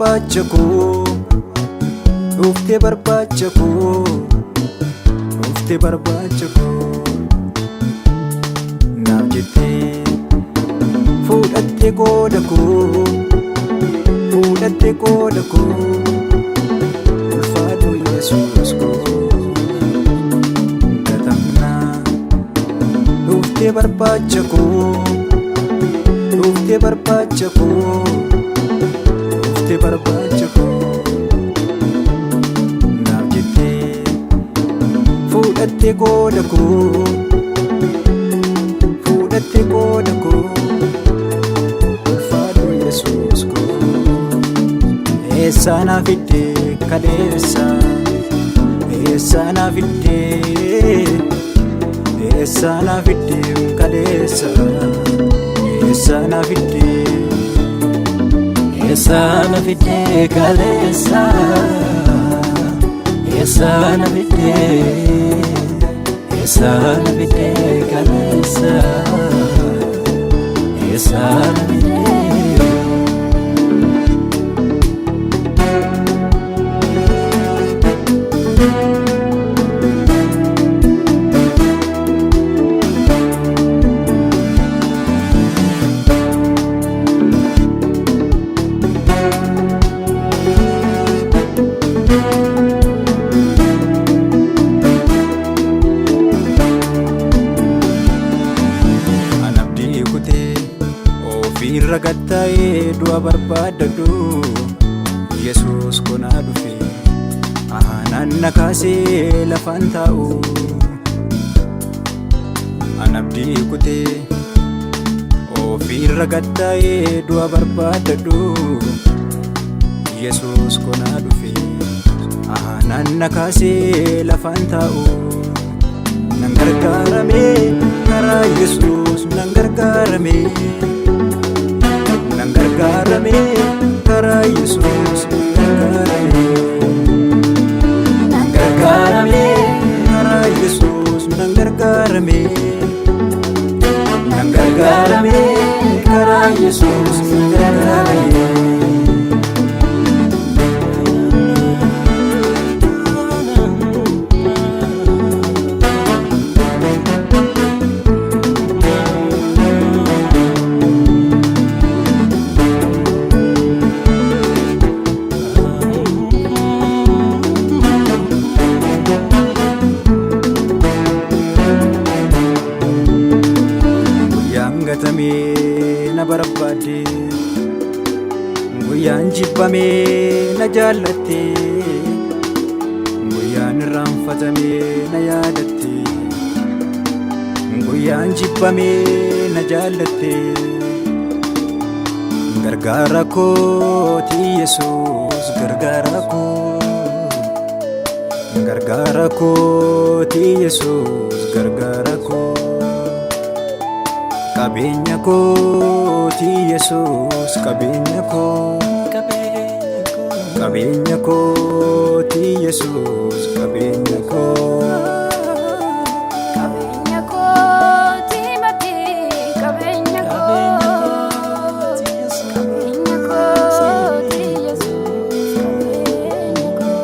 barbaacha koo, dhuftee barbaacha koo, dhuftee barbaacha koo. Naaf jettee fuudhattee qooda koo, fuudhattee qooda koo. Ulfaadhu Yesuus koo, gatamnaa dhuftee barbaacha koo, dhuftee barbaacha koo, dhuftee barbaacha koo. Naaf jettee fuudhattee qooda koo, fuudhattee qooda koo. Ulfaadhu Yesuus koo. Eessa na fiddee kaleessa, eessa na fiddee, eessa na fiddee kaleessa, eessa na fiddee, eessa na fiddee kaleessa, eessa na fiddee, eessa na fiddee kaleessa, eessa na fiddee. Irra gatta'ee du'a barbaadadhu Yesuus konaa dhufe aanan na kaasee lafaan taa'u. An abdii kutee ofirra gatta'ee du'a barbaadadhu Yesuus konaa dhufe aanan na kaasee lafaan taa'u. Nan gargaarame karaa Yesuus nan gargaarame, nan gargaarame karaa Yesuus nan gargaarame, karaa Yesuus nan gargaarame, nan gargaarame karaa Yesuus nan gargaarame. Na barbaade guyyaan jibbame na jaallatte, guyyaan irraanfatame na yaadatte, guyyaan jibbame na jaallatte. Gargaara kooti Yesuus gargaara koo, gargaara kooti Yesuus gargaara koo. Qabeenya kooti Yesuus qabeenya koo, qabeenya kooti Yesuus qabeenya koo. Qabeenya kooti matii qabeenya koo, qabeenya kooti Yesuus qabeenya koo.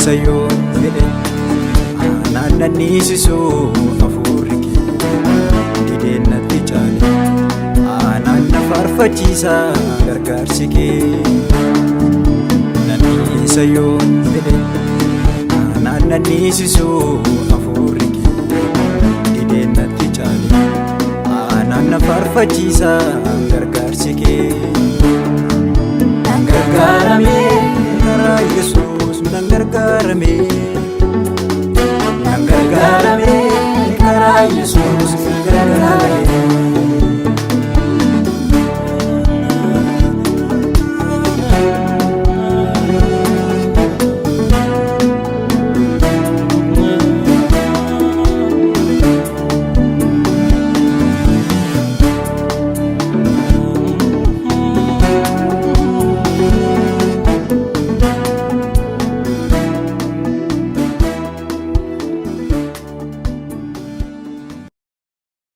Yoon jedhe aanaan nanniisisuu hafuurri kee dideen natti caale, aanaan na faarfachiisa gargaarsi kee. Nanniisa yoon jedhe aanaan nanniisisuu hafuurri kee dideen natti caale, aanaan na faarfachiisa gargaarsi kee. Nan gargaarame karaa Yesuus.